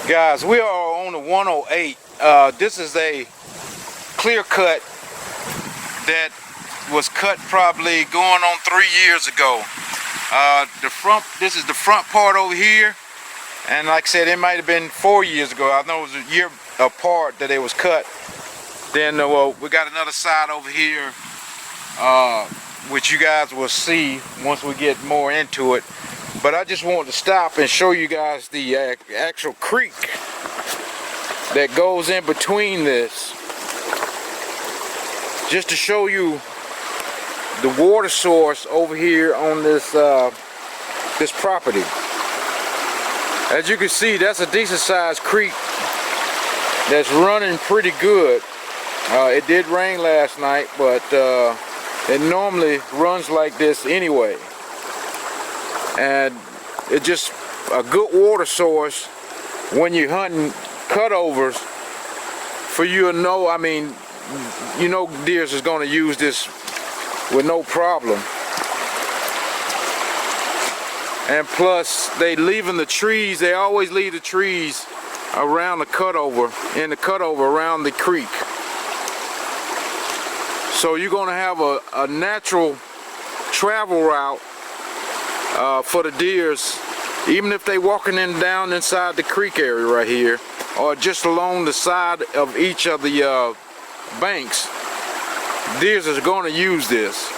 Guys, we are on the 108. This is a clear cut that was cut probably going on 3 years ago. This is the front part over here, and like I said, it might have been 4 years ago. I know it was a year apart that it was cut. Then we got another side over here, which you guys will see once we get more into it. But I just want to stop and show you guys the actual creek that goes in between this, just to show you the water source over here on this this property. As you can see, that's a decent sized creek that's running pretty good. It did rain last night, but it normally runs like this anyway. And it's just a good water source when you're hunting cutovers, for you to know. I mean, you know deers is going to use this with no problem. And plus, they leaving the trees, they always leave the trees around the cutover, in the cutover around the creek. So you're going to have a natural travel route for the deers, even if they walking down inside the creek area right here, or just along the side of each of the banks. Deers is going to use this.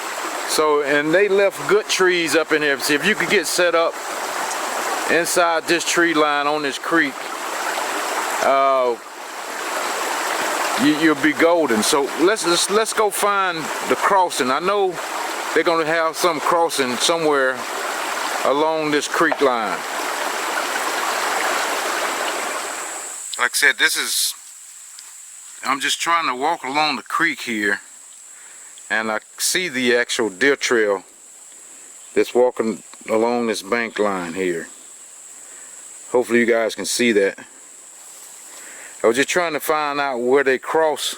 So, and they left good trees up in here. See if you could get set up inside this tree line on this creek, you'll be golden. So let's go find the crossing. I know they're going to have some crossing somewhere along this creek line. Like I said, I'm just trying to walk along the creek here, and I see the actual deer trail that's walking along this bank line here. Hopefully you guys can see that. I was just trying to find out where they cross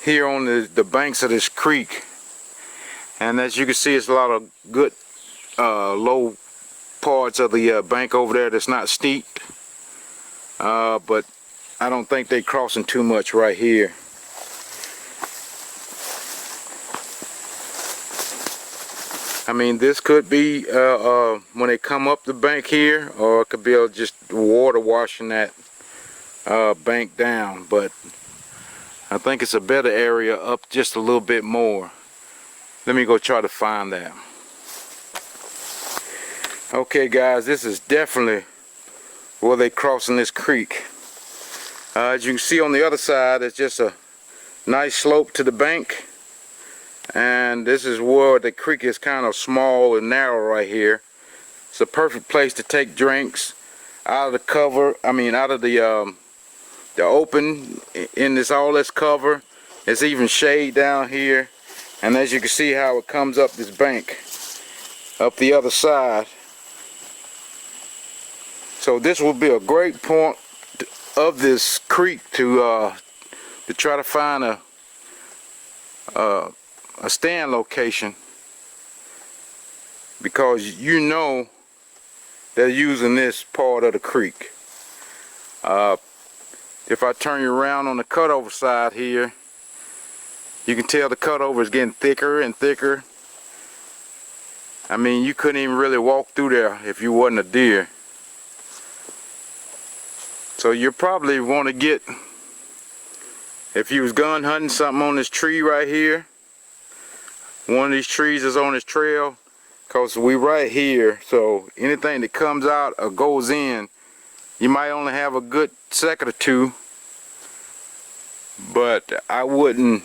here on the banks of this creek. And as you can see, it's a lot of good low parts of the bank over there that's not steep. But I don't think they're crossing too much right here. I mean, this could be when they come up the bank here, or it could be just water washing that bank down. But I think it's a better area up just a little bit more. Let me go try to find that. Okay guys, this is definitely where they crossing this creek. As you can see on the other side, it's just a nice slope to the bank. And this is where the creek is kind of small and narrow right here. It's a perfect place to take drinks out of the cover. I mean, out of the open, in all this cover. It's even shade down here. And as you can see how it comes up this bank, up the other side. So this will be a great point of this creek to try to find a stand location, because you know they're using this part of the creek. If I turn you around on the cutover side here, you can tell the cutover is getting thicker and thicker. I mean, you couldn't even really walk through there if you wasn't a deer. So you probably want to get, if you was gun hunting, something on this tree right here. One of these trees is on this trail, because we right here, so anything that comes out or goes in, you might only have a good second or two, but I wouldn't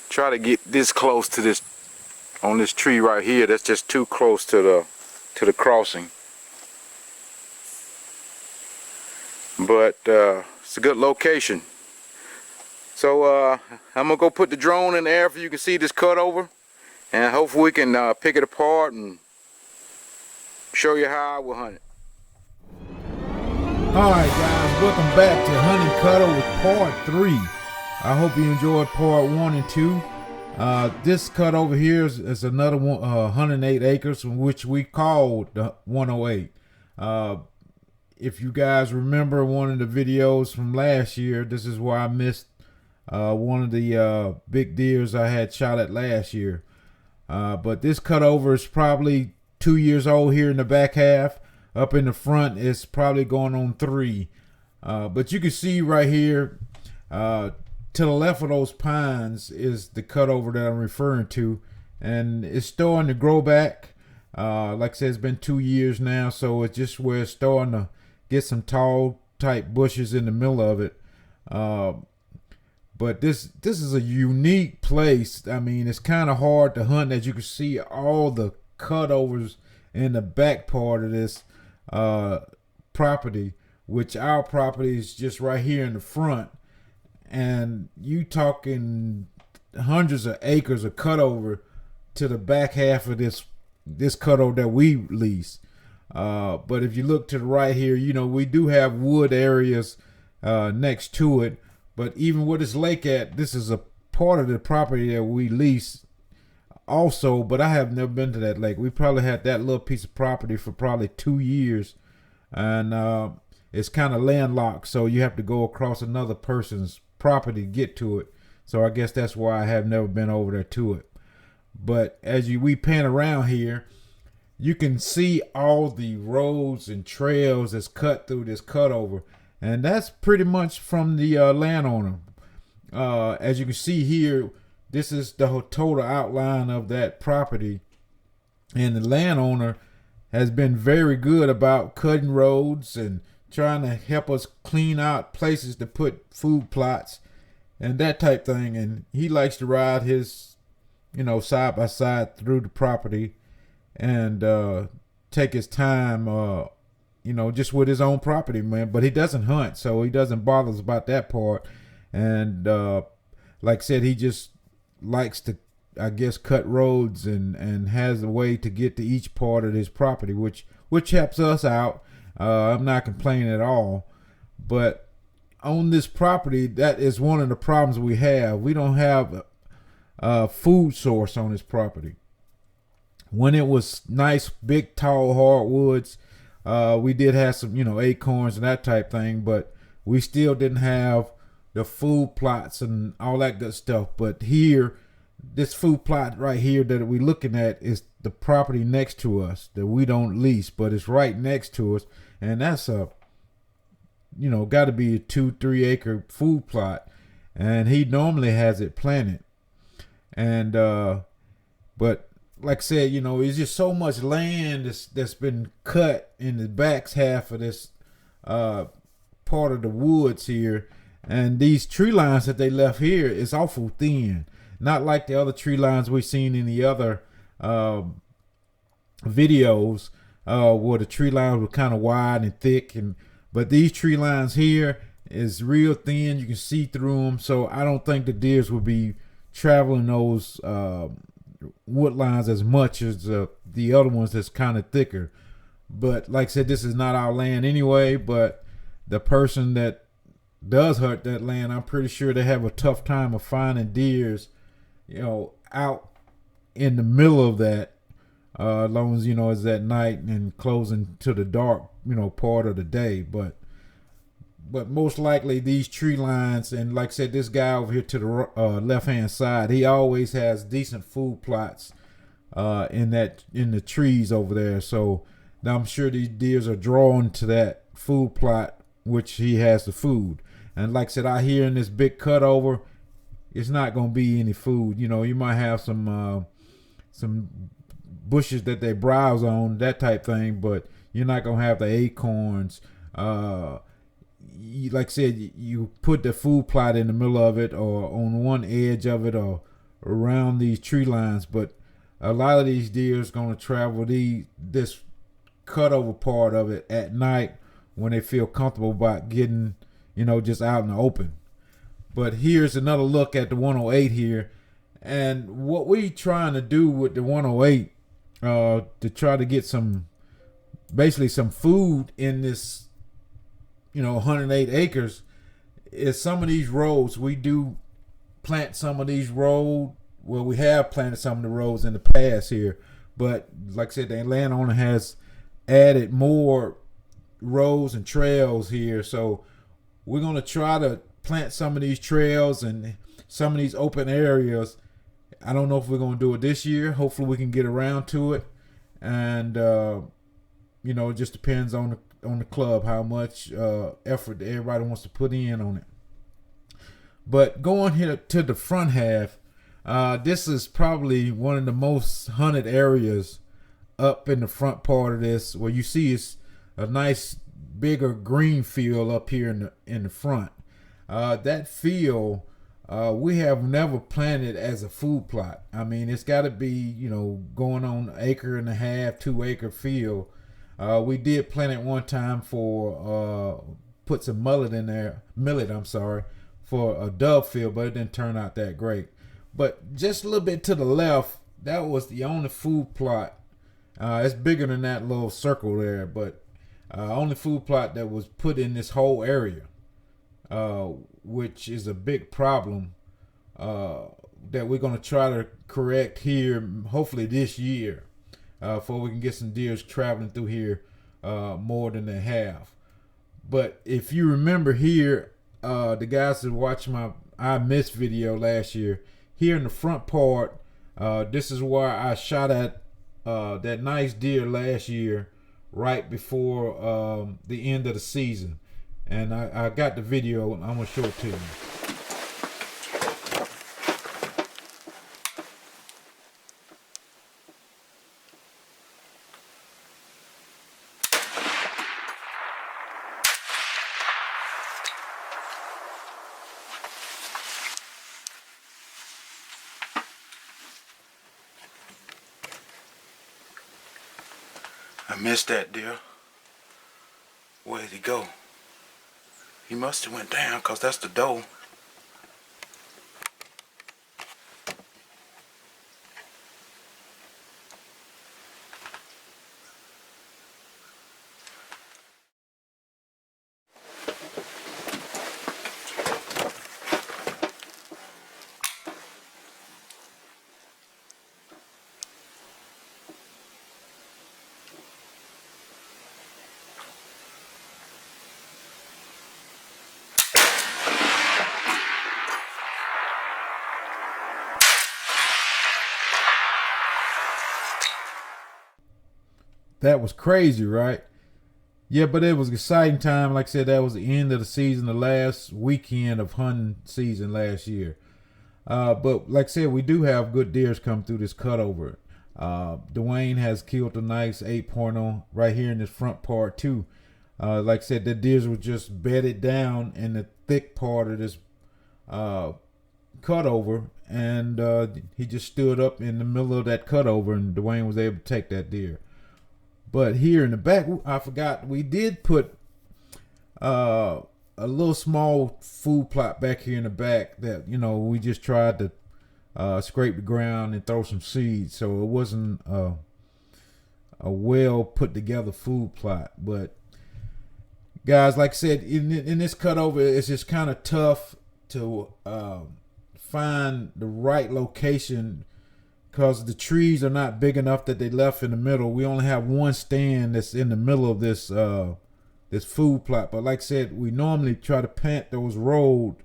try to get this close to this, on this tree right here. That's just too close to the crossing. But it's a good location. So I'm gonna go put the drone in the air so you can see this cutover, and hopefully we can pick it apart and show you how I will hunt it. Alright guys, welcome back to Hunting Cutover Part 3. I hope you enjoyed Part 1 and 2. This cutover here is another one, 108 acres, which we called the 108. if you guys remember one of the videos from last year, this is where I missed one of the big deers I had shot at last year. But this cutover is probably 2 years old here in the back half. Up in the front, it's probably going on 3. But you can see right here, to the left of those pines is the cutover that I'm referring to. And it's starting to grow back. Like I said, it's been 2 years now, so it's just where it's starting to get some tall type bushes in the middle of it. But this is a unique place. I mean, it's kind of hard to hunt, as you can see all the cutovers in the back part of this property, which our property is just right here in the front. And you talking hundreds of acres of cutover to the back half of this cutover that we lease. But if you look to the right here, you know, we do have wood areas next to it. But even where this lake at, this is a part of the property that we lease also, but I have never been to that lake. We probably had that little piece of property for probably 2 years. And it's kind of landlocked, so you have to go across another person's property to get to it. So I guess that's why I have never been over there to it. But as we pan around here, you can see all the roads and trails that's cut through this cutover. And that's pretty much from the landowner. As you can see here, this is the total outline of that property. And the landowner has been very good about cutting roads and trying to help us clean out places to put food plots and that type thing. And he likes to ride his, side by side through the property and take his time, just with his own property, man. But he doesn't hunt, so he doesn't bother us about that part. And like I said, he just likes to, I guess, cut roads and has a way to get to each part of his property, which helps us out. I'm not complaining at all. But on this property, that is one of the problems we have. We don't have a food source on this property. When it was nice, big, tall hardwoods, we did have some, acorns and that type thing, but we still didn't have the food plots and all that good stuff. But here, this food plot right here that we're looking at is the property next to us that we don't lease, but it's right next to us. And that's got to be a 2-3 acre food plot. And he normally has it planted. And, but like I said, it's just so much land that's been cut in the back half of this part of the woods here. And these tree lines that they left here is awful thin. Not like the other tree lines we've seen in the other videos where the tree lines were kind of wide and thick. But these tree lines here is real thin. You can see through them. So I don't think the deers will be traveling those wood lines as much as the other ones that's kind of thicker. But like I said, this is not our land anyway. But the person that does hunt that land, I'm pretty sure they have a tough time of finding deers, out in the middle of that, as long as it's at night and closing to the dark, part of the day. But most likely these tree lines, and like I said, this guy over here to the left hand side, he always has decent food plots in the trees over there. So now I'm sure these deers are drawn to that food plot, which he has the food. And like I said, out here in this big cutover, it's not gonna be any food. You might have some bushes that they browse on, that type thing, but you're not gonna have the acorns. Like I said, you put the food plot in the middle of it, or on one edge of it, or around these tree lines. But a lot of these deer is gonna travel this cutover part of it at night when they feel comfortable about getting, just out in the open. But here's another look at the 108 here. And what we trying to do with the 108 to try to get basically some food in this, 108 acres is some of these roads. We do plant some of these roads. Well, we have planted some of the roads in the past here. But like I said, the landowner has added more roads and trails here, so we're gonna try to plant some of these trails and some of these open areas. I don't know if we're gonna do it this year. Hopefully we can get around to it, and you know, it just depends on the club how much effort everybody wants to put in on it. But going here to the front half, this is probably one of the most hunted areas up in the front part of this, where you see it's a nice bigger green field up here in the front. That field we have never planted as a food plot. I mean, it's got to be, you know, going on 1.5 acre, 2 acre field. We did plant it one time for put some millet in there, for a dove field, but it didn't turn out that great. But just a little bit to the left, that was the only food plot. It's bigger than that little circle there, but only food plot that was put in this whole area, which is a big problem that we're going to try to correct here, hopefully this year, before we can get some deers traveling through here more than they have. But if you remember here, the guys that watched my I Missed video last year, here in the front part, this is where I shot at that nice deer last year, right before the end of the season. And I got the video, and I'm going to show it to you. I missed that deer. Where did he go? He must have went down, because that's the doe. That was crazy, right? Yeah, but it was an exciting time. Like I said, that was the end of the season, the last weekend of hunting season last year. But like I said, we do have good deers come through this cutover. Dwayne has killed a nice 8.0 right here in this front part too. Like I said, the deers were just bedded down in the thick part of this cutover, and he just stood up in the middle of that cutover, and Dwayne was able to take that deer. But here in the back, I forgot, we did put a little small food plot back here in the back that, you know, we just tried to scrape the ground and throw some seeds. So it wasn't a well put together food plot. But guys, like I said, in this cutover, it's just kind of tough to find the right location, because the trees are not big enough that they left in the middle. We only have one stand that's in the middle of this this food plot. But like I said, we normally try to plant those roads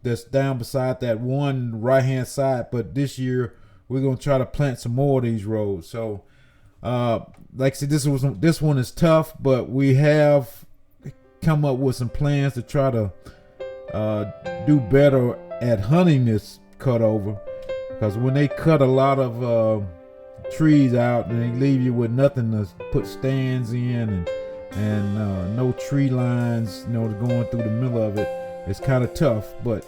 that's down beside that one right hand side. But this year we're gonna try to plant some more of these roads. So like I said, this one is tough, but we have come up with some plans to try to do better at hunting this cutover. Because when they cut a lot of trees out, and they leave you with nothing to put stands in, and no tree lines, you know, going through the middle of it, it's kind of tough. But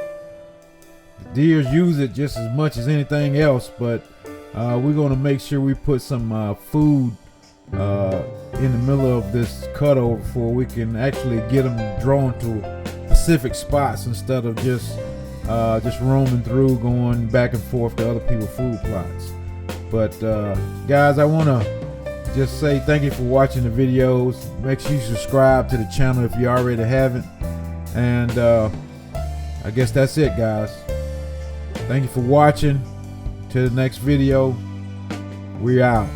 the deers use it just as much as anything else. But we're going to make sure we put some food in the middle of this cutover before we can actually get them drawn to specific spots instead of just roaming through, going back and forth to other people's food plots. But guys, I want to just say thank you for watching the videos. Make sure you subscribe to the channel if you already haven't. And I guess that's it, guys. Thank you for watching. Till the next video, we out.